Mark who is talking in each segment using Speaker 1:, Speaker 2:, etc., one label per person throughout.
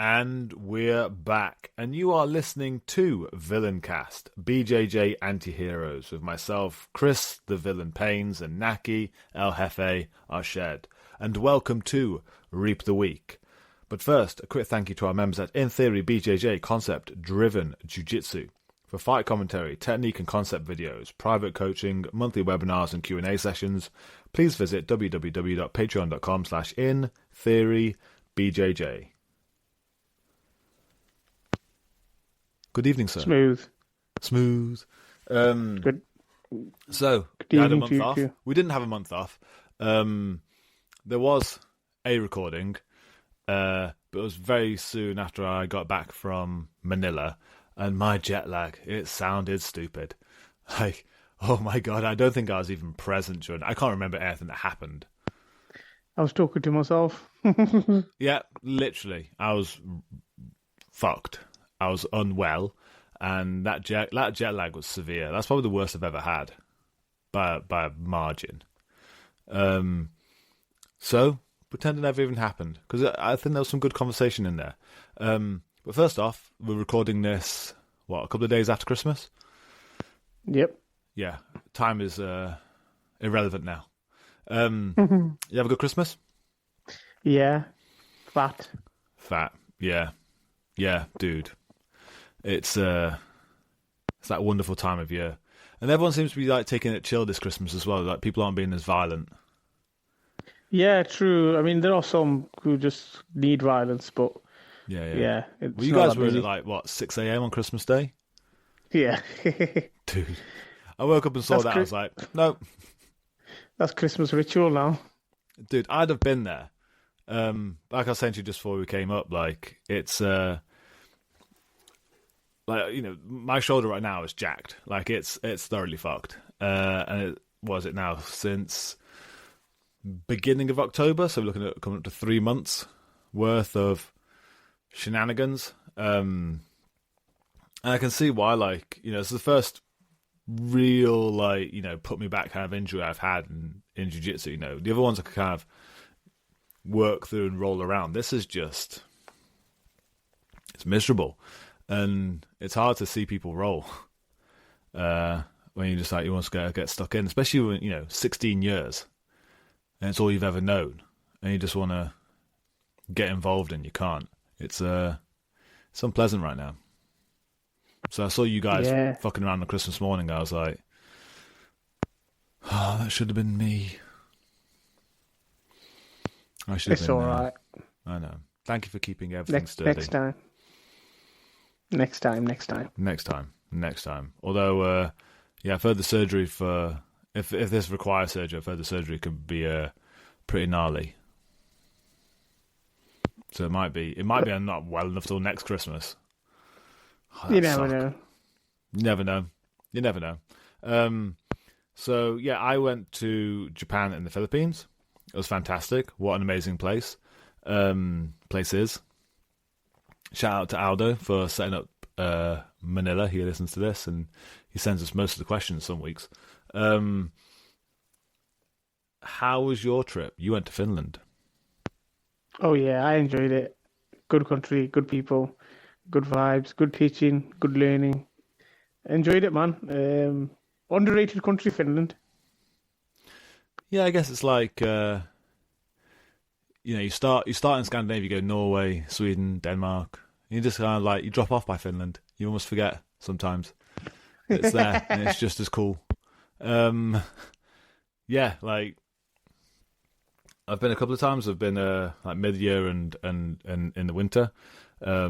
Speaker 1: And we're back, and you are listening to Villaincast, BJJ Anti-Heroes, with myself, Chris, the Villain Pains, and Naki, El Jefe, Arshed. And welcome to Reap the Week. But first, a quick thank you to our members at In Theory BJJ Concept Driven Jiu-Jitsu. For fight commentary, technique and concept videos, private coaching, monthly webinars and Q&A sessions, please visit www.patreon.com/InTheoryBJJ. Good evening, sir. Smooth.
Speaker 2: Good.
Speaker 1: So,
Speaker 2: Good
Speaker 1: we had a
Speaker 2: evening
Speaker 1: month
Speaker 2: to you
Speaker 1: off.
Speaker 2: too.
Speaker 1: We didn't have a month off. There was a recording, but it was very soon after I got back from Manila, and my jet lag, it sounded stupid. Like, oh my god, I don't think I was even present during. I can't remember anything that happened.
Speaker 2: I was talking to myself.
Speaker 1: Yeah, literally, I was fucked. I was unwell, and that jet lag was severe. That's probably the worst I've ever had, by a margin. So pretend it never even happened, because I think there was some good conversation in there. But first off, we're recording this a couple of days after Christmas.
Speaker 2: Yep.
Speaker 1: Yeah, time is irrelevant now. You have a good Christmas?
Speaker 2: Yeah. Fat.
Speaker 1: Yeah, dude. It's that wonderful time of year, and everyone seems to be like taking it chill this Christmas as well. Like, people aren't being as violent.
Speaker 2: Yeah, true. I mean, there are some who just need violence, but
Speaker 1: Yeah.
Speaker 2: it's
Speaker 1: Well, you
Speaker 2: not
Speaker 1: guys
Speaker 2: that
Speaker 1: were in
Speaker 2: busy.
Speaker 1: at 6 a.m. on Christmas Day,
Speaker 2: Yeah.
Speaker 1: dude. I woke up and saw
Speaker 2: That's
Speaker 1: that. I was like, no,
Speaker 2: That's Christmas ritual now.
Speaker 1: dude. I'd have been there. Like I was saying to you just before we came up, like, it's my shoulder right now is jacked. Like, it's thoroughly fucked. And it now since beginning of October, so we're looking at coming up to 3 months worth of shenanigans. And I can see why. Like, it's the first real, put me back kind of injury I've had in jiu-jitsu. The other ones I could kind of work through and roll around. This is just, it's miserable. And it's hard to see people roll when you just you want to get stuck in, especially when 16 years and it's all you've ever known, and you just want to get involved and you can't. It's unpleasant right now. So I saw you guys fucking around on Christmas morning. I was like, oh, that should have been me.
Speaker 2: It's all right.
Speaker 1: I know. Thank you for keeping everything sturdy.
Speaker 2: Next time.
Speaker 1: Next time. Although, I've heard the surgery if this requires surgery, I've heard the surgery could be pretty gnarly. So it might be I'm not well enough till next Christmas. Oh,
Speaker 2: You never know.
Speaker 1: You never know. So yeah, I went to Japan and the Philippines. It was fantastic. What an amazing place. Place is. Shout out to Aldo for setting up Manila. He listens to this and he sends us most of the questions some weeks. How was your trip? You went to Finland.
Speaker 2: Oh yeah, I enjoyed it. Good country, good people, good vibes, good teaching, good learning. Enjoyed it, man. Underrated country, Finland.
Speaker 1: Yeah, I guess it's like you start in Scandinavia, you go Norway, Sweden, Denmark. You just kind of you drop off by Finland. You almost forget sometimes it's there, and it's just as cool. Yeah, I've been a couple of times. I've been mid-year and in the winter. I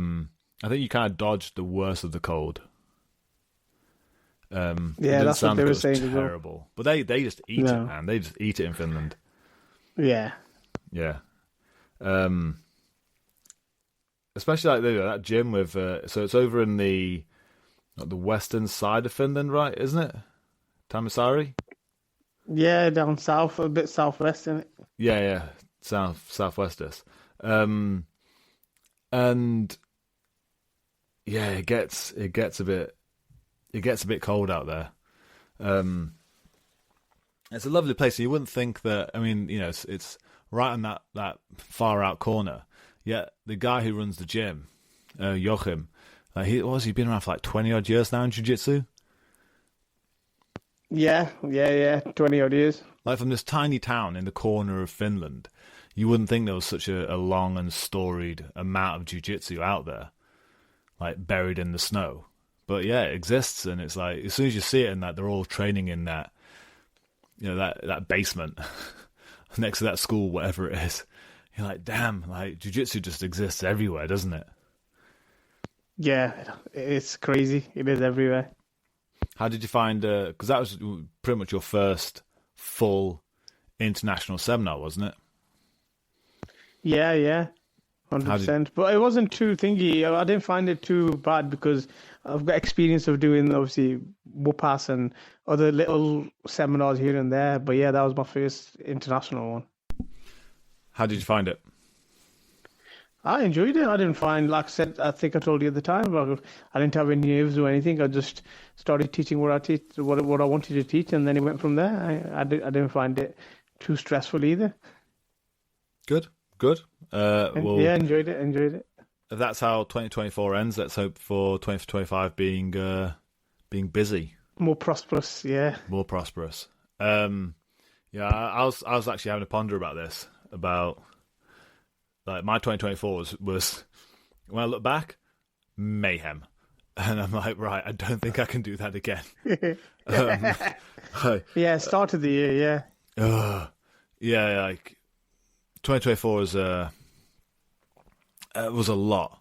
Speaker 1: think you kind of dodged the worst of the cold.
Speaker 2: Yeah, that's what they were saying as well.
Speaker 1: Terrible, but they just eat it, man. They just eat it in Finland.
Speaker 2: Yeah.
Speaker 1: Especially that gym with. So it's over in the western side of Finland, right? Isn't it? Tamasari.
Speaker 2: Yeah, down south, a bit southwest, isn't it?
Speaker 1: Yeah, southwesters. And yeah, it gets a bit cold out there. It's a lovely place. You wouldn't think that. I mean, it's right on that far out corner. Yeah, the guy who runs the gym, Joachim, he been around for like 20 odd years now in jiu-jitsu?
Speaker 2: Yeah, 20 odd years.
Speaker 1: Like from this tiny town in the corner of Finland, you wouldn't think there was such a long and storied amount of jiu-jitsu out there, like buried in the snow. But yeah, it exists, and it's like as soon as you see it, and that they're all training in that, that basement next to that school, whatever it is, you're like, damn, like jiu-jitsu just exists everywhere, doesn't it?
Speaker 2: Yeah, it's crazy. It is everywhere.
Speaker 1: How did you find? Because that was pretty much your first full international seminar, wasn't it?
Speaker 2: Yeah, 100%. But it wasn't too thingy. I didn't find it too bad because I've got experience of doing obviously WUPAS and other little seminars here and there. But yeah, that was my first international one.
Speaker 1: How did you find it?
Speaker 2: I enjoyed it. I didn't find, like I said, I think I told you at the time, I didn't have any nerves or anything. I just started teaching what I wanted to teach, and then it went from there. I didn't find it too stressful either.
Speaker 1: Good. Well,
Speaker 2: yeah, enjoyed it.
Speaker 1: If that's how 2024 ends, let's hope for 2025 being busy,
Speaker 2: more prosperous. Yeah,
Speaker 1: more prosperous. Yeah, I was actually having a ponder about this, about like my 2024 was when I look back, mayhem, and I'm like, right, I don't think I can do that again.
Speaker 2: Yeah, start of the year,
Speaker 1: yeah. Yeah, like 2024 was a lot.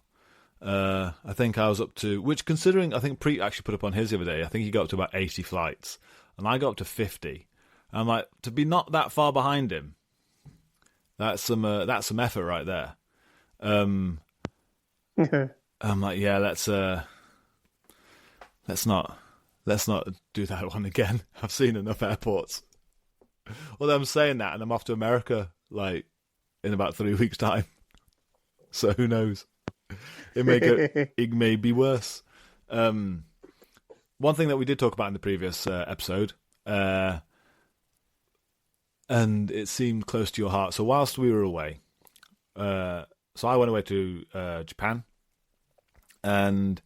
Speaker 1: I think I was up to, which considering, I think Preet actually put up on his the other day, I think he got up to about 80 flights, and I got up to 50. I'm like, to be not that far behind him, that's some effort right there. I'm like, yeah, let's not do that one again. I've seen enough airports. Although I'm saying that, and I'm off to America like in about 3 weeks' time, so who knows? It may be worse. One thing that we did talk about in the previous episode, and it seemed close to your heart. So whilst we were away, so I went away to Japan, and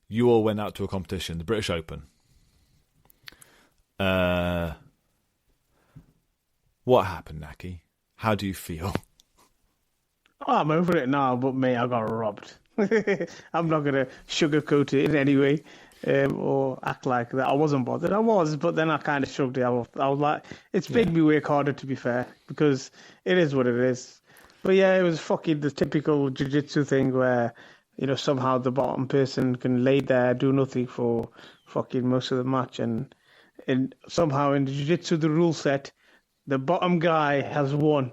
Speaker 1: you all went out to a competition, the British Open. What happened, Naki? How do you feel?
Speaker 2: Oh, I'm over it now, but mate, I got robbed. I'm not going to sugarcoat it in any way or act like that. I wasn't bothered. I was, but then I kind of shrugged it off. I was like, it's made me work harder, to be fair, because it is what it is. But yeah, it was fucking the typical jiu-jitsu thing where, somehow the bottom person can lay there, do nothing for fucking most of the match. And somehow in the jiu-jitsu, the rule set, the bottom guy has won.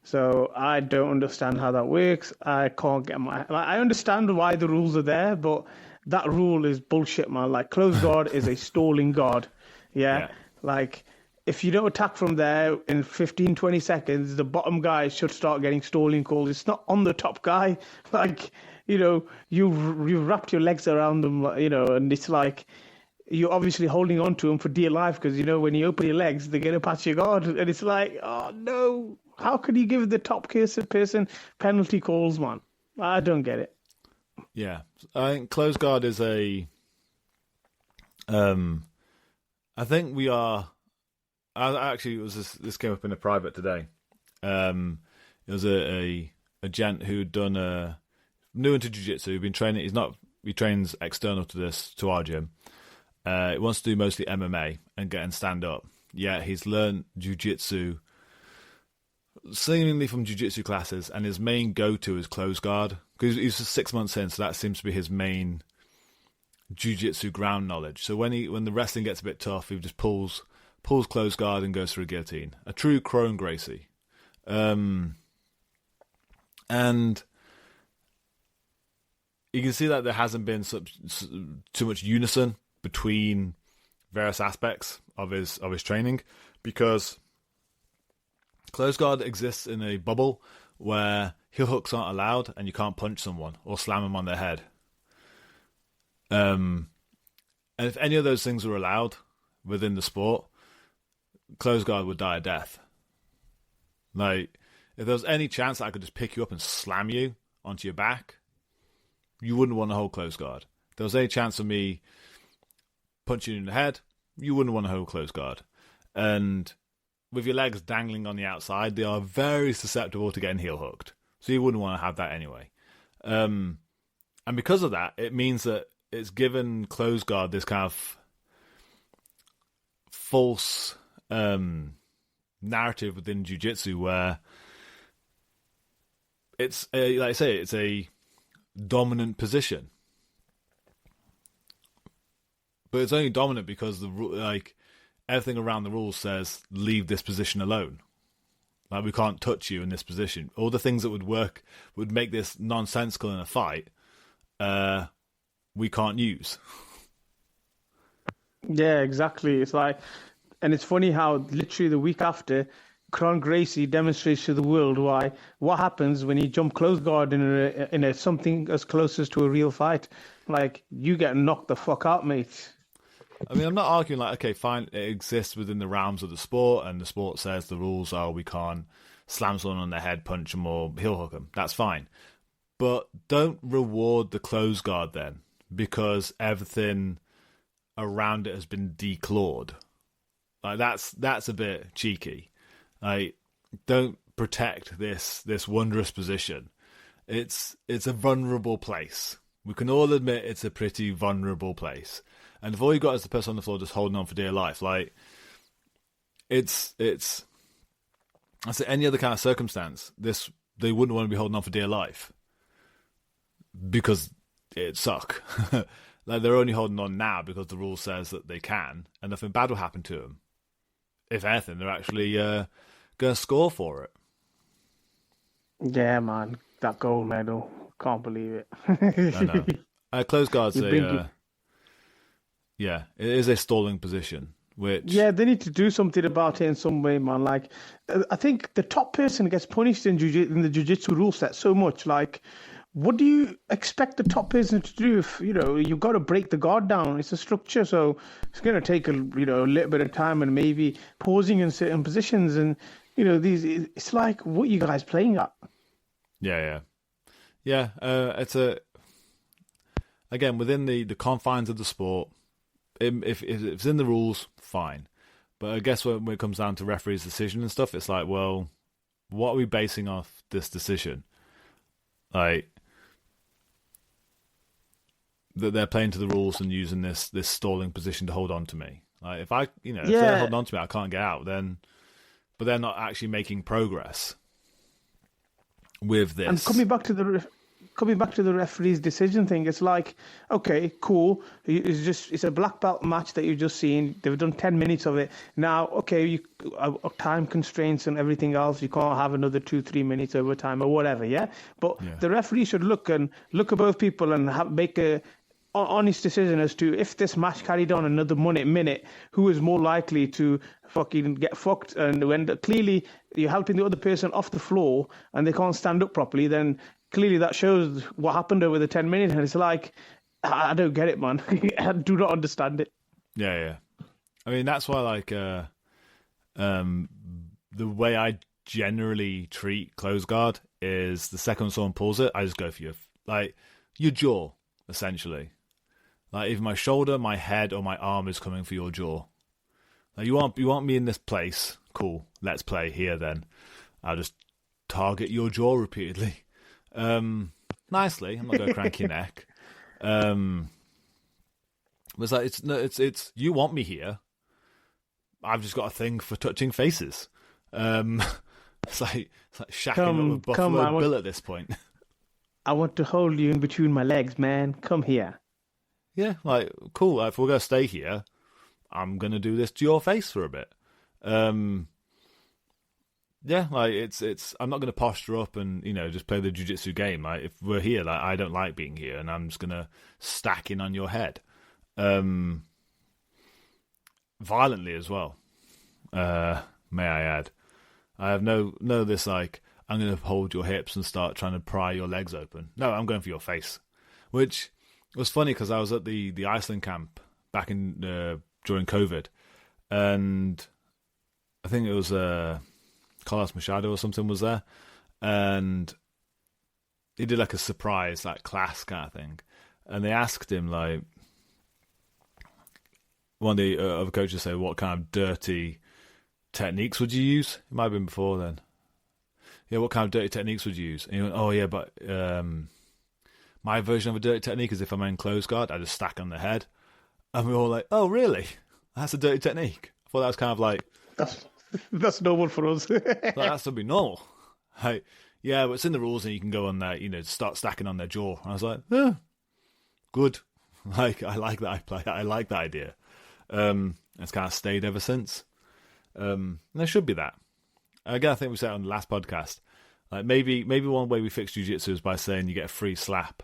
Speaker 2: So I don't understand how that works. I can't get I understand why the rules are there, but that rule is bullshit, man. Like, close guard is a stalling guard. Yeah? Like, if you don't attack from there in 15, 20 seconds, the bottom guy should start getting stalling calls. It's not on the top guy. Like, you've wrapped your legs around them, and it's like, you're obviously holding on to them for dear life because, when you open your legs, they're going to pass your guard. And it's like, oh, no. How can you give the top person penalty calls, man? I don't get it.
Speaker 1: Yeah. I think close guard is I think we are... Actually, it was this came up in a private today. It was a gent who'd done new into jiu-jitsu, been training. He trains external to our gym. He wants to do mostly MMA and get and stand up. Yeah, he's learned jiu-jitsu seemingly from jiu-jitsu classes, and his main go-to is close guard because he's 6 months in, so that seems to be his main jiu-jitsu ground knowledge. So when the wrestling gets a bit tough, he just pulls close guard and goes for a guillotine. A true Chrome Gracie. And you can see that there hasn't been too much unison between various aspects of his training, because close guard exists in a bubble where heel hooks aren't allowed and you can't punch someone or slam them on their head. And if any of those things were allowed within the sport, close guard would die a death. Like, if there was any chance that I could just pick you up and slam you onto your back, you wouldn't want to hold close guard. If there was any chance of me punching you in the head, you wouldn't want to hold close guard. And with your legs dangling on the outside, they are very susceptible to getting heel hooked. So you wouldn't want to have that anyway. And because of that, it means that it's given close guard this kind of false narrative within jiu-jitsu where it's like I say, it's a dominant position, but it's only dominant because everything around the rules says leave this position alone. Like, we can't touch you in this position. All the things that would make this nonsensical in a fight, we can't use.
Speaker 2: Yeah, exactly. It's like, and it's funny how literally the week after, Kron Gracie demonstrates to the world what happens when you jump close guard in a something as close as to a real fight. Like, you get knocked the fuck out, mate.
Speaker 1: I mean, I'm not arguing like, okay, fine, it exists within the realms of the sport, and the sport says the rules are we can't slam someone on the head, punch them, or heel hook them. That's fine. But don't reward the close guard then, because everything around it has been declawed. Like, that's a bit cheeky. Like, don't protect this wondrous position. It's a vulnerable place. We can all admit it's a pretty vulnerable place. And if all you got is the person on the floor just holding on for dear life, like, it's I say any other kind of circumstance, they wouldn't want to be holding on for dear life because it'd suck. Like, they're only holding on now because the rule says that they can, and nothing bad will happen to them. If anything, they're actually going to score for it.
Speaker 2: Yeah, man, that gold medal, can't believe it.
Speaker 1: I know. Close guards, yeah, it is a stalling position. Which,
Speaker 2: yeah, they need to do something about it in some way, man. Like, I think the top person gets punished in the jiu-jitsu rule set so much. Like, what do you expect the top person to do if, you've got to break the guard down? It's a structure, so it's going to take a little bit of time and maybe pausing in certain positions. And, it's like, what are you guys playing at?
Speaker 1: Yeah. It's again, within the confines of the sport, if it's in the rules, fine. But I guess when it comes down to referee's decision and stuff, it's like, well, what are we basing off this decision? Like, that they're playing to the rules and using this stalling position to hold on to me. Like, if if they're holding on to me, I can't get out. But they're not actually making progress with this.
Speaker 2: And coming back to the referee's decision thing, it's like, okay, cool. It's a black belt match that you've just seen. They've done 10 minutes of it. Now, okay, time constraints and everything else. You can't have another 2-3 minutes overtime or whatever, yeah? But the referee should look at both people and make a honest decision as to if this match carried on another minute, who is more likely to fucking get fucked. And when clearly you're helping the other person off the floor and they can't stand up properly, then clearly that shows what happened over the 10 minutes. And it's like, I don't get it, man. I do not understand it.
Speaker 1: Yeah. I mean, that's why, like, the way I generally treat close guard is the second someone pulls it, I just go for your jaw, essentially. Like, if my shoulder, my head, or my arm is coming for your jaw. Like, you want me in this place? Cool, let's play here then. I'll just target your jaw repeatedly. Nicely. I'm not going to crank your neck. It's like, it's you want me here. I've just got a thing for touching faces. It's like shacking up with Buffalo Bill at this point.
Speaker 2: I want to hold you in between my legs, man. Come here.
Speaker 1: Yeah, like, cool. Like, if we're going to stay here, I'm going to do this to your face for a bit. Yeah, like, it's. I'm not going to posture up and, just play the jiu-jitsu game. Like, if we're here, like, I don't like being here, and I'm just going to stack in on your head. Violently as well, may I add. I have no this, like, I'm going to hold your hips and start trying to pry your legs open. No, I'm going for your face. Which was funny because I was at the Iceland camp back in during COVID, and I think it was Carlos Machado or something was there, and he did like a surprise like class kind of thing, and they asked him like one of the other coaches say, "What kind of dirty techniques would you use?" It might have been before then. Yeah, what kind of dirty techniques would you use? And he went, "Oh yeah, but my version of a dirty technique is if I'm in close guard, I just stack on the head." And we were all like, "Oh really? That's a dirty technique." I thought that was kind of like
Speaker 2: that's normal for us.
Speaker 1: like, that should be normal. Like, yeah, but it's in the rules, and you can go on there, start stacking on their jaw. And I was like, good. Like, I like that. I like that idea. It's kind of stayed ever since. There should be that. Again, I think we said it on the last podcast. Like maybe one way we fix jiu-jitsu is by saying you get a free slap.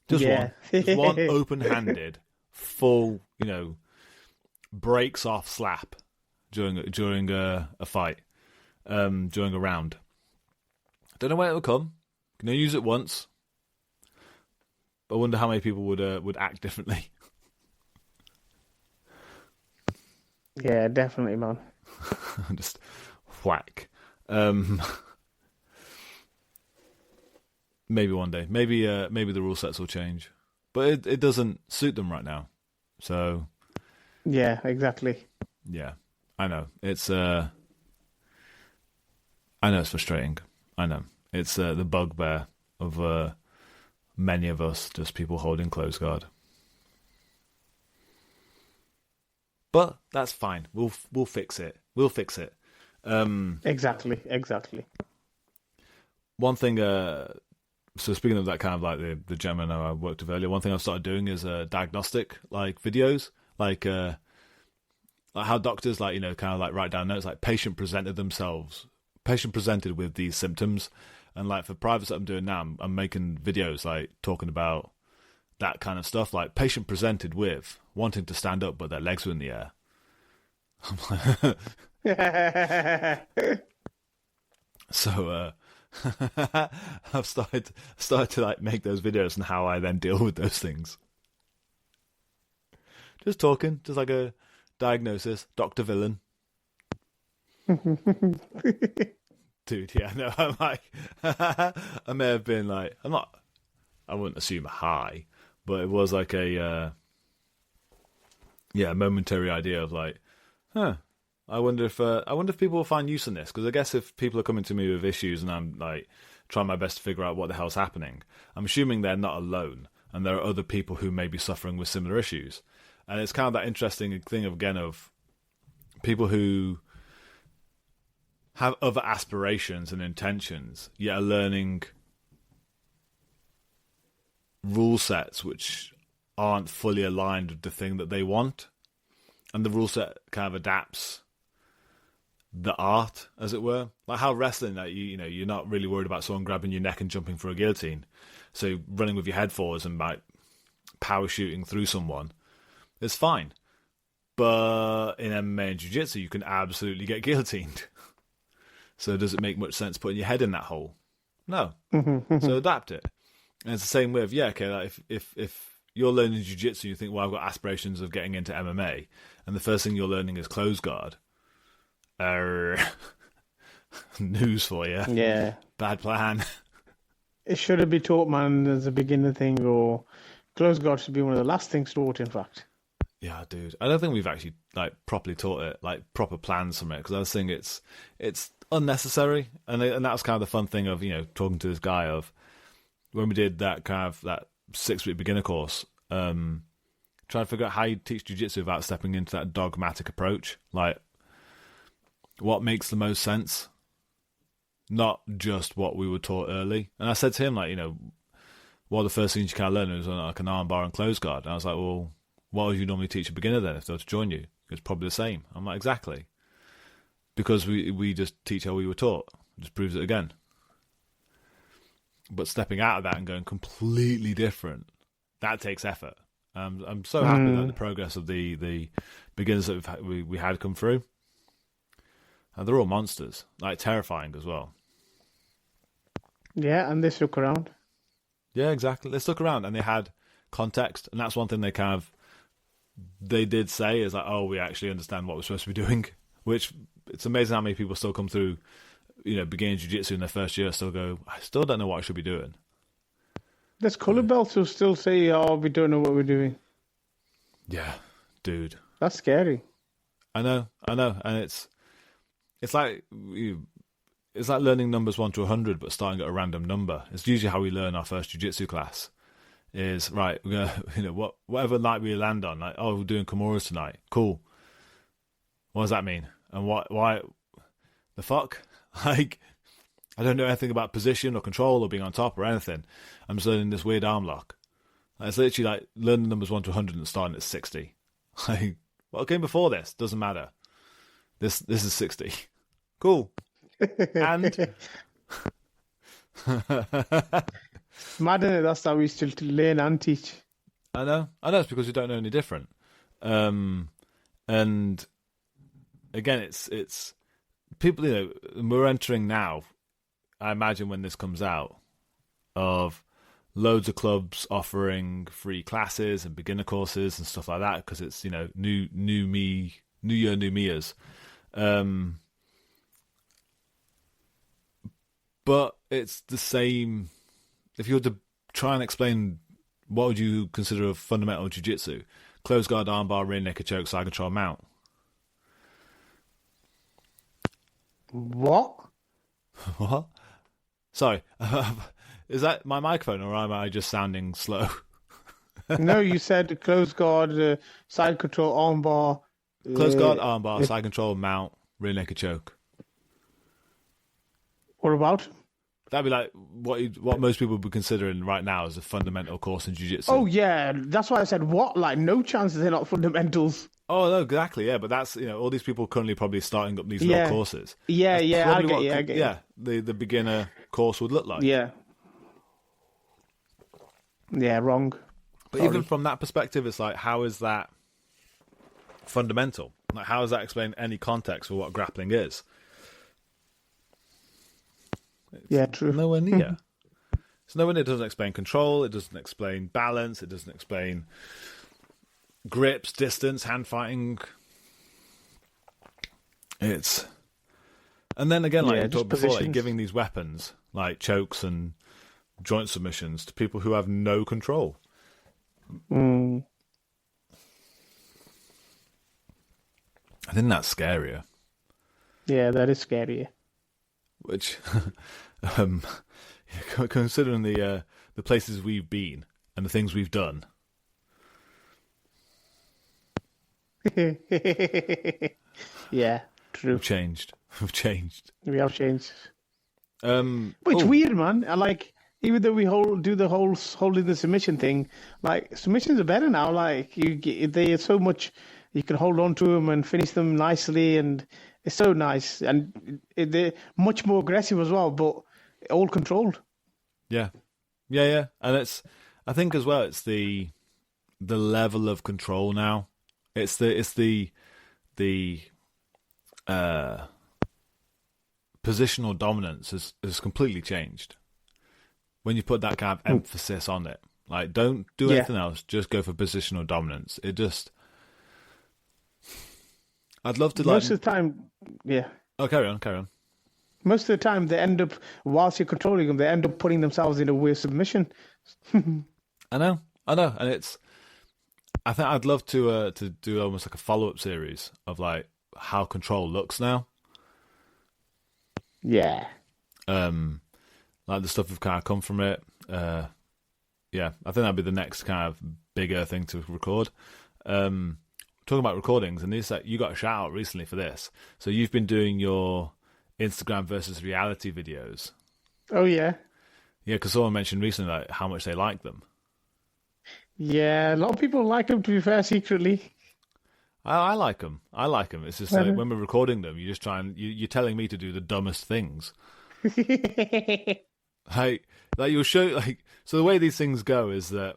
Speaker 1: Just one open-handed, full, breaks off slap during a fight, during a round. Don't know where it'll come. Can I use it once? I wonder how many people would act differently.
Speaker 2: Yeah, definitely, man.
Speaker 1: Just whack. Maybe one day. Maybe the rule sets will change, but it doesn't suit them right now. So
Speaker 2: yeah, exactly.
Speaker 1: Yeah, I know it's frustrating. I know it's the bugbear of many of us, just people holding close guard. But that's fine. We'll fix it. We'll fix it.
Speaker 2: Exactly.
Speaker 1: One thing. So speaking of that kind of like the gentleman I worked with earlier, one thing I've started doing is diagnostic like videos, like how doctors kind of like write down notes like patient presented with these symptoms, and like for privates that I'm doing now, I'm making videos like talking about that kind of stuff, like patient presented with wanting to stand up but their legs were in the air. So I've started to like make those videos and how I then deal with those things. Just talking, just like a diagnosis, Dr. Villain. Dude, yeah, no, I'm like, I may have been like, I wouldn't assume high, but it was like a momentary idea of like, I wonder if people will find use in this, because I guess if people are coming to me with issues and I'm like trying my best to figure out what the hell's happening, I'm assuming they're not alone and there are other people who may be suffering with similar issues. And it's kind of that interesting thing of people who have other aspirations and intentions, yet are learning rule sets which aren't fully aligned with the thing that they want. And the rule set kind of adapts the art, as it were. Like how wrestling, that you're not really worried about someone grabbing your neck and jumping for a guillotine. So running with your head forwards and like power shooting through someone, it's fine. But in MMA and Jiu-Jitsu, you can absolutely get guillotined. So does it make much sense putting your head in that hole? No. So adapt it. And it's the same with, like if you're learning Jiu-Jitsu, you think, well, I've got aspirations of getting into MMA, and the first thing you're learning is close guard. News for you.
Speaker 2: Yeah.
Speaker 1: Bad plan.
Speaker 2: It shouldn't be taught, man, as a beginner thing, or close guard should be one of the last things taught, in fact.
Speaker 1: Yeah, dude. I don't think we've actually like properly taught it, like proper plans from it, because I was thinking it's unnecessary, and that was kind of the fun thing of talking to this guy of when we did that kind of that 6-week beginner course, trying to figure out how you teach jiu-jitsu without stepping into that dogmatic approach, like what makes the most sense, not just what we were taught early. And I said to him, like, one of the first things you kind of learn is like an arm bar and close guard. And I was like, well, what would you normally teach a beginner then if they were to join you? It's probably the same. I'm like, exactly. Because we just teach how we were taught. It just proves it again. But stepping out of that and going completely different, that takes effort. I'm so happy that the progress of the beginners that we had come through. And they're all monsters, like terrifying as well.
Speaker 2: Yeah, and they stuck around.
Speaker 1: Yeah, exactly. They stuck around and they had context, and that's one thing they did say is like, oh, we actually understand what we're supposed to be doing. Which it's amazing how many people still come through beginning jiu-jitsu in their first year still go, I still don't know what I should be doing.
Speaker 2: There's colour belts who still say, "Oh, we don't know what we're doing."
Speaker 1: Yeah, dude.
Speaker 2: That's scary.
Speaker 1: I know, and it's like it's like learning numbers 1 to 100, but starting at a random number. It's usually how we learn our first jiu-jitsu class. Is right. We're gonna, whatever night we land on. Like, oh, we're doing Kimuras tonight. Cool. What does that mean? And why? The fuck? Like, I don't know anything about position or control or being on top or anything. I'm just learning this weird arm lock. Like, it's literally like learning numbers 1 to 100 and starting at 60. Like, what came before this? Doesn't matter. This is 60. Cool. And
Speaker 2: Mad, isn't it? That's how we still learn and teach.
Speaker 1: I know. It's because we don't know any different. And again, it's people. We're entering now. I imagine when this comes out, of loads of clubs offering free classes and beginner courses and stuff like that, because it's new year, new me's. But it's the same. If you were to try and explain what would you consider a fundamental jiu-jitsu, close guard, armbar, rear naked choke, side control, mount.
Speaker 2: What?
Speaker 1: What? Sorry, is that my microphone or am I just sounding slow?
Speaker 2: No, you said close guard, side control, armbar.
Speaker 1: Close guard, armbar, side control, mount, rear naked choke.
Speaker 2: What about?
Speaker 1: That'd be like what most people would be considering right now as a fundamental course in jiu-jitsu.
Speaker 2: Oh yeah, that's why I said what. Like, no chance they're not fundamentals.
Speaker 1: Oh no, exactly. Yeah, but that's all these people currently probably starting up these little courses.
Speaker 2: Yeah,
Speaker 1: that's
Speaker 2: I get you.
Speaker 1: Yeah, the beginner course would look like.
Speaker 2: Yeah. Yeah, wrong.
Speaker 1: But even from that perspective, it's like, how is that fundamental? Like, how does that explain any context for what grappling is? It's
Speaker 2: true.
Speaker 1: Nowhere near. It's nowhere near. It doesn't explain control. It doesn't explain balance. It doesn't explain grips, distance, hand fighting. And then again, like I talked before, like giving these weapons like chokes and joint submissions to people who have no control.
Speaker 2: Mm.
Speaker 1: I think that's scarier.
Speaker 2: Yeah, that is scarier.
Speaker 1: Which, considering the places we've been and the things we've done.
Speaker 2: Yeah, true.
Speaker 1: We've changed.
Speaker 2: We have changed.
Speaker 1: But
Speaker 2: it's weird, man. I like, even though we do the whole holding the submission thing, like, submissions are better now. Like, they are so much, you can hold on to them and finish them nicely, and it's so nice, and they're much more aggressive as well, but all controlled.
Speaker 1: Yeah, and I think as well, it's the level of control now. It's the positional dominance has completely changed when you put that kind of emphasis on it. Like, don't do anything else, just go for positional dominance. I'd love to, like,
Speaker 2: most of the time. Yeah.
Speaker 1: Oh, carry on.
Speaker 2: Most of the time, they end up, whilst you're controlling them, they end up putting themselves in a weird submission.
Speaker 1: I know, and I think I'd love to do almost like a follow-up series of like how control looks now.
Speaker 2: Yeah.
Speaker 1: Like the stuff we've kind of come from it. Yeah, I think that'd be the next kind of bigger thing to record. Talking about recordings, and this, you got a shout out recently for this. So you've been doing your Instagram versus reality videos.
Speaker 2: Oh yeah.
Speaker 1: Yeah, because someone mentioned recently like how much they like them.
Speaker 2: Yeah, a lot of people like them, to be fair, secretly.
Speaker 1: I like them. It's just like when we're recording them, you just try and you're telling me to do the dumbest things. like you'll show, like, so the way these things go is that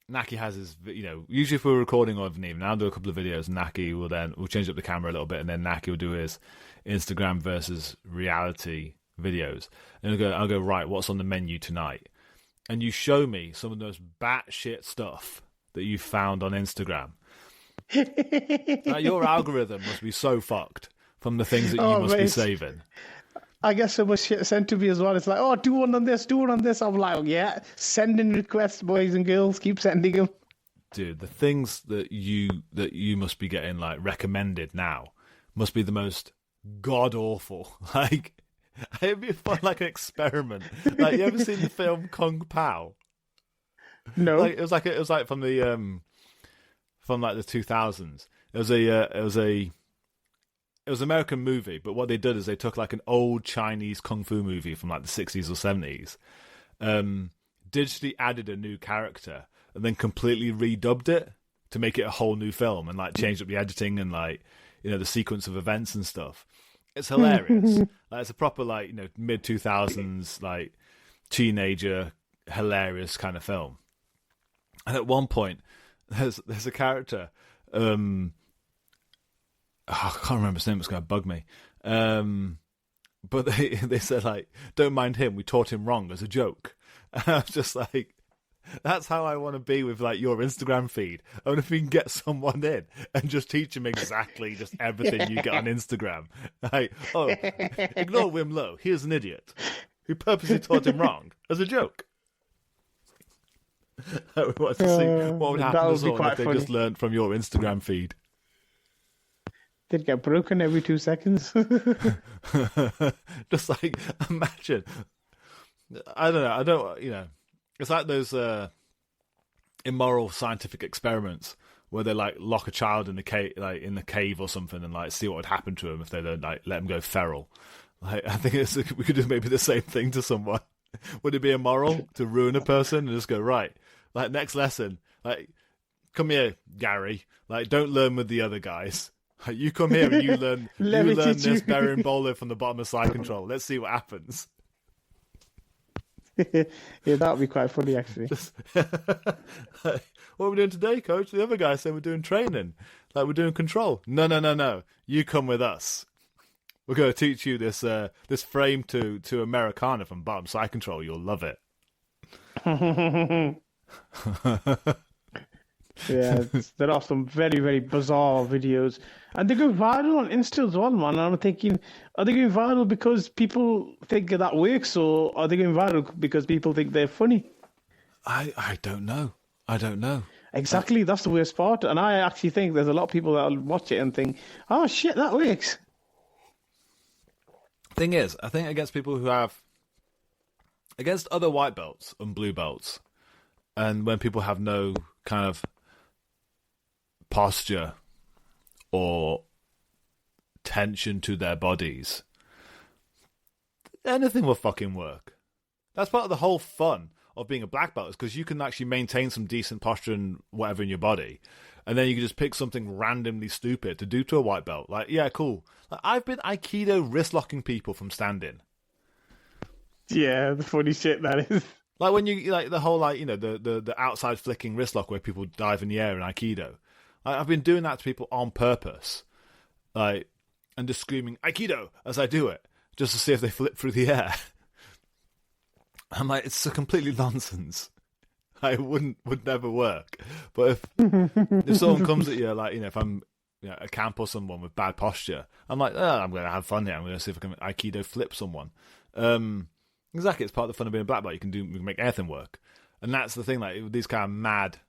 Speaker 1: Naki has his, usually if we're recording or even I'll do a couple of videos, Naki we'll change up the camera a little bit, and then Naki will do his Instagram versus reality videos. And I'll go, right, what's on the menu tonight? And you show me some of the most batshit stuff that you found on Instagram. Like, your algorithm must be so fucked from the things that you must be saving.
Speaker 2: I get so much shit sent to me as well. It's like, oh, do one on this, do one on this. I'm like, yeah, sending requests, boys and girls. Keep sending them.
Speaker 1: Dude, the things that you must be getting like recommended now must be the most god awful. Like, it'd be fun, like an experiment. Like, you ever seen the film Kung Pao?
Speaker 2: No.
Speaker 1: Like, it was like from the 2000s. It was an American movie, but what they did is they took like an old Chinese kung fu movie from like the 60s or 70s, digitally added a new character, and then completely redubbed it to make it a whole new film, and like changed up the editing and like, you know, the sequence of events and stuff. It's hilarious. Like, it's a proper like, you know, mid 2000s like teenager hilarious kind of film. And at one point, there's a character. I can't remember his name. It's going to bug me. But they said like, don't mind him. We taught him wrong as a joke. And I was just like, that's how I want to be with like your Instagram feed. I wonder if we can get someone in and just teach him exactly just everything you get on Instagram. Like, oh, ignore Wim Low. He is an idiot who purposely taught him wrong as a joke. I want to see what would happen to someone if they just learned from your Instagram feed.
Speaker 2: They'd get broken every 2 seconds.
Speaker 1: Just like, imagine. I don't, you know, it's like those immoral scientific experiments where they like lock a child in the cave or something and like see what would happen to him if they don't like let him go feral. Like, I think we could do maybe the same thing to someone. Would it be immoral to ruin a person and just go, right, like, next lesson, like, come here, Gary, like, don't learn with the other guys. Like, you come here and you learn this bearing bowler from the bottom of side control. Let's see what happens.
Speaker 2: Yeah, that would be quite funny, actually.
Speaker 1: Like, what are we doing today, coach? The other guy said we're doing training. Like, we're doing control. No. You come with us. We're going to teach you this frame to Americana from bottom side control. You'll love it.
Speaker 2: Yeah, there are some very, very bizarre videos. And they go viral on Insta as well, man. And I'm thinking, are they going viral because people think that works, or are they going viral because people think they're funny?
Speaker 1: I don't know.
Speaker 2: Exactly, that's the worst part. And I actually think there's a lot of people that will watch it and think, oh, shit, that works.
Speaker 1: Thing is, I think against other white belts and blue belts, and when people have no kind of posture or tension to their bodies, anything will fucking work. That's part of the whole fun of being a black belt, is because you can actually maintain some decent posture and whatever in your body, and then you can just pick something randomly stupid to do to a white belt. Like, yeah, cool. Like, I've been Aikido wrist locking people from standing.
Speaker 2: Yeah, the funny shit that is.
Speaker 1: Like, when you like the whole, like, you know, the outside flicking wrist lock where people dive in the air in Aikido. Like, I've been doing that to people on purpose, like, and just screaming Aikido as I do it, just to see if they flip through the air. I'm like, it's a completely nonsense. It would never work. But if someone comes at you, like, you know, if I'm, you know, a camp or someone with bad posture, I'm like, oh, I'm going to have fun here. I'm going to see if I can Aikido flip someone. Exactly, it's part of the fun of being a black belt. You can make anything work, and that's the thing. Like, these kind of mad,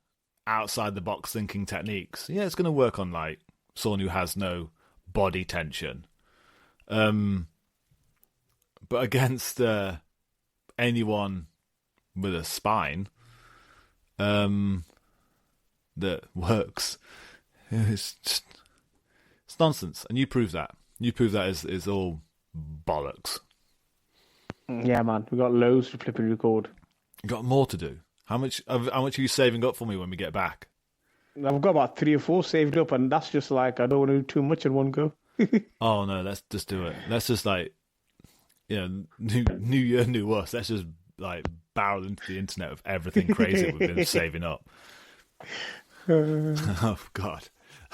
Speaker 1: outside the box thinking techniques. Yeah, it's going to work on like someone who has no body tension. But against anyone with a spine, that works, it's nonsense. And you prove that. You prove that is all bollocks.
Speaker 2: Yeah, man, we got loads to flip and record.
Speaker 1: You got more to do. How much are you saving up for me when we get back?
Speaker 2: I've got about 3 or 4 saved up, and that's just like, I don't want to do too much in one go.
Speaker 1: Oh no, let's just do it. Let's just, like, you know, new year, new us. Let's just like barrel into the internet with everything crazy we've been saving up. Oh God.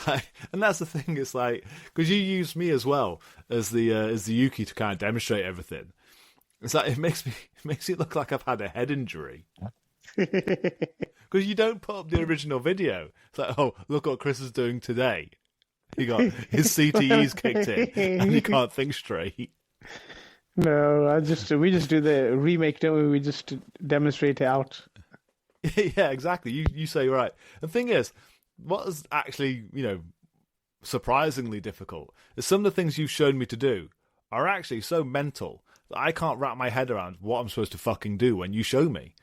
Speaker 1: And that's the thing. It's like, because you use me as well as the Yuki to kind of demonstrate everything. It's like, it makes it look like I've had a head injury. Because you don't put up the original video. It's like, oh, look what Chris is doing today. He got his CTEs kicked in and he can't think straight.
Speaker 2: No, we just do the remake, don't we? We just demonstrate it out.
Speaker 1: Yeah, exactly. You say you're right. The thing is, what is actually, surprisingly difficult is some of the things you've shown me to do are actually so mental that I can't wrap my head around what I'm supposed to fucking do when you show me.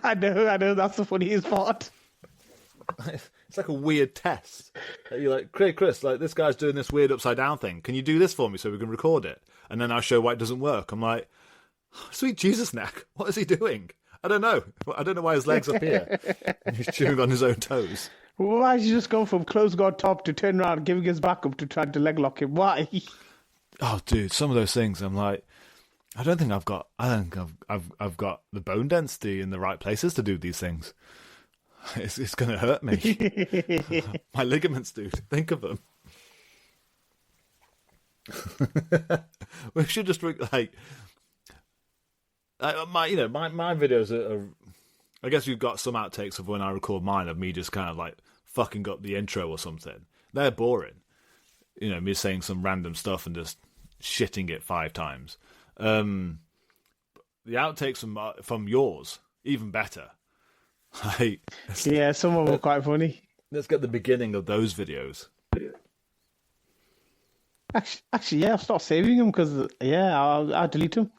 Speaker 2: I know. That's the funniest part.
Speaker 1: It's like a weird test. You're like, Chris, like this guy's doing this weird upside down thing. Can you do this for me so we can record it? And then I'll show why it doesn't work. I'm like, sweet Jesus, neck. What is he doing? I don't know. I don't know why his leg's up here. He's chewing on his own toes.
Speaker 2: Why is he just going from close guard top to turn around, giving his back up to try to leg lock him? Why?
Speaker 1: Oh, dude, some of those things, I'm like, I don't think I've got the bone density in the right places to do these things. It's going to hurt me. My ligaments, dude. Think of them. We should just like my videos are. I guess you've got some outtakes of when I record mine of me just kind of like fucking up the intro or something. They're boring. Me saying some random stuff and just shitting it 5 times. The outtakes from yours even better.
Speaker 2: Yeah, some of them are quite funny.
Speaker 1: Let's get the beginning of those videos.
Speaker 2: Actually, yeah, I'll start saving them because I'll delete them.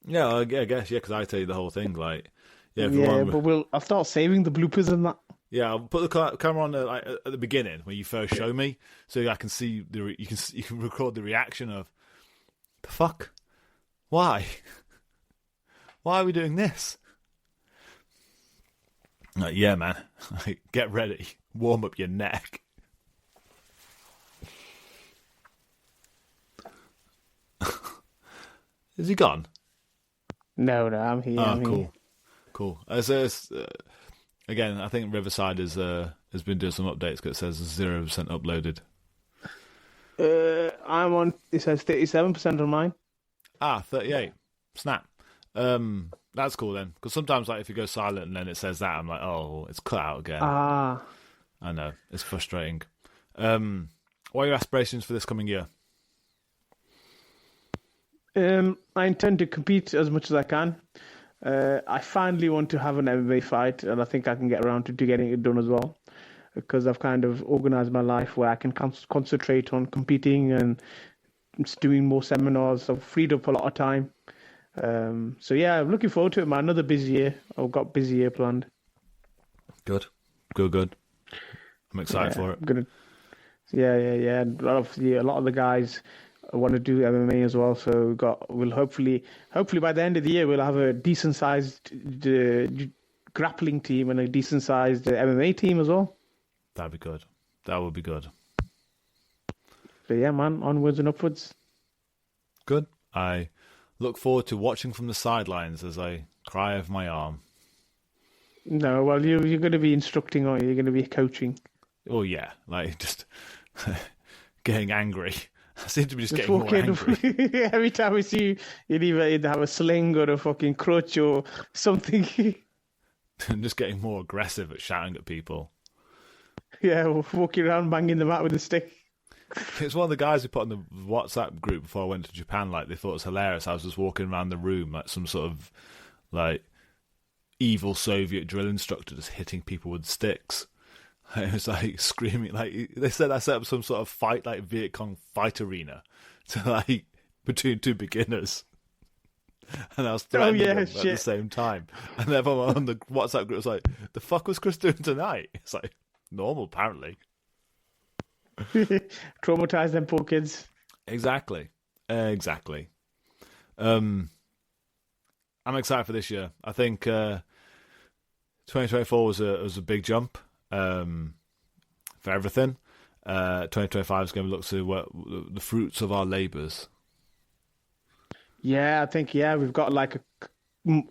Speaker 1: Yeah, I guess because I tell you the whole thing. Like,
Speaker 2: but I'll start saving the bloopers and that.
Speaker 1: Yeah, I'll put the camera on at the beginning when you first show me, so I can see you can record the reaction of the fuck. Why? Why are we doing this? Like, yeah, man. Get ready. Warm up your neck. Is he gone?
Speaker 2: No, I'm here.
Speaker 1: Oh, cool. Again, I think Riverside has been doing some updates because it says 0% uploaded.
Speaker 2: I'm on. It says 37% on mine.
Speaker 1: 38. Snap. That's cool then, because sometimes like if you go silent and then it says that, I'm like, oh, it's cut out again.
Speaker 2: I
Speaker 1: know, it's frustrating. What are your aspirations for this coming year?
Speaker 2: I intend to compete as much as I can. I finally want to have an MMA fight, and I think I can get around to getting it done as well, because I've kind of organized my life where I can concentrate on competing and doing more seminars. I've freed up a lot of time. So yeah, I'm looking forward to it, man. Another busy year. I've got a busy year planned. Good.
Speaker 1: I'm excited for it.
Speaker 2: Yeah. A lot of the guys want to do MMA as well. So we'll hopefully by the end of the year we'll have a decent sized grappling team and a decent sized MMA team as well.
Speaker 1: That'd be good. That would be good.
Speaker 2: So yeah, man, onwards and upwards.
Speaker 1: Good. I look forward to watching from the sidelines as I cry over my arm.
Speaker 2: No, well, you're going to be instructing, aren't you? You're going to be coaching.
Speaker 1: Oh, yeah. Like, just getting angry. I seem to be just getting more angry.
Speaker 2: Every time we see you, you'd either have a sling or a fucking crutch or something.
Speaker 1: I'm just getting more aggressive at shouting at people.
Speaker 2: Yeah, walking around banging them out with a stick.
Speaker 1: It's one of the guys who put on the WhatsApp group before I went to Japan. Like, they thought it was hilarious. I was just walking around the room like some sort of like evil Soviet drill instructor, just hitting people with sticks. It was like screaming. Like they said, I set up some sort of fight, like Viet Cong fight arena, to like between two beginners. And I was threatening them at the same time. And everyone on the WhatsApp group was like, "The fuck was Chris doing tonight?" It's like normal, apparently.
Speaker 2: Traumatize them poor kids.
Speaker 1: Exactly. I'm excited for this year. I think 2024 was a big jump for everything. 2025 is going to look to the fruits of our labours.
Speaker 2: Yeah, I think we've got like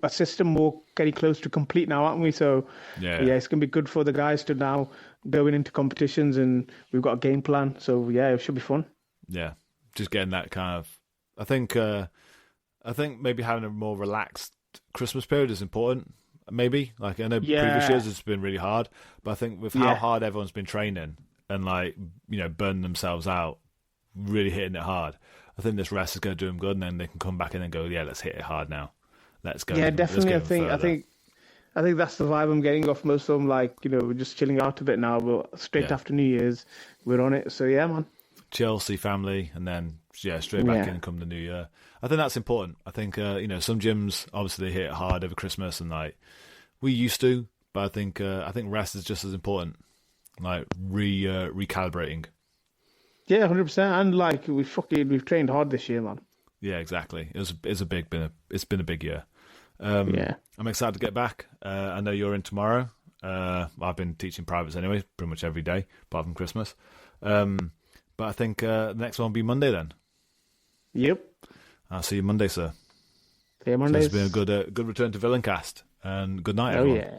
Speaker 2: a system more getting close to complete now, aren't we? So yeah, it's going to be good for the guys to now going into competitions, and we've got a game plan. So yeah, it should be fun. Yeah,
Speaker 1: just getting that kind of. I think maybe having a more relaxed Christmas period is important. Maybe like I know previous years it's been really hard, but I think with how hard everyone's been training and like burning themselves out, really hitting it hard. I think this rest is going to do them good, and then they can come back in and go, yeah, let's hit it hard now. Let's go.
Speaker 2: Yeah, definitely.
Speaker 1: Let's go
Speaker 2: I think that's the vibe I'm getting off most of them. Like, we're just chilling out a bit now, but straight after New Year's, we're on it. So yeah, man.
Speaker 1: Chill, see family, and then straight back in come the new year. I think that's important. I think some gyms obviously hit it hard over Christmas, and like we used to, but I think rest is just as important. Like recalibrating.
Speaker 2: Yeah, 100%. And like we've trained hard this year, man.
Speaker 1: Yeah, exactly. It's been a big year.
Speaker 2: Yeah,
Speaker 1: I'm excited to get back. I know you're in tomorrow. I've been teaching privates anyway, pretty much every day, apart from Christmas. But I think the next one will be Monday then.
Speaker 2: Yep.
Speaker 1: I'll see you Monday, sir.
Speaker 2: See you Monday.
Speaker 1: So it's been a good return to Villaincast, and good night, everyone.
Speaker 2: Yeah.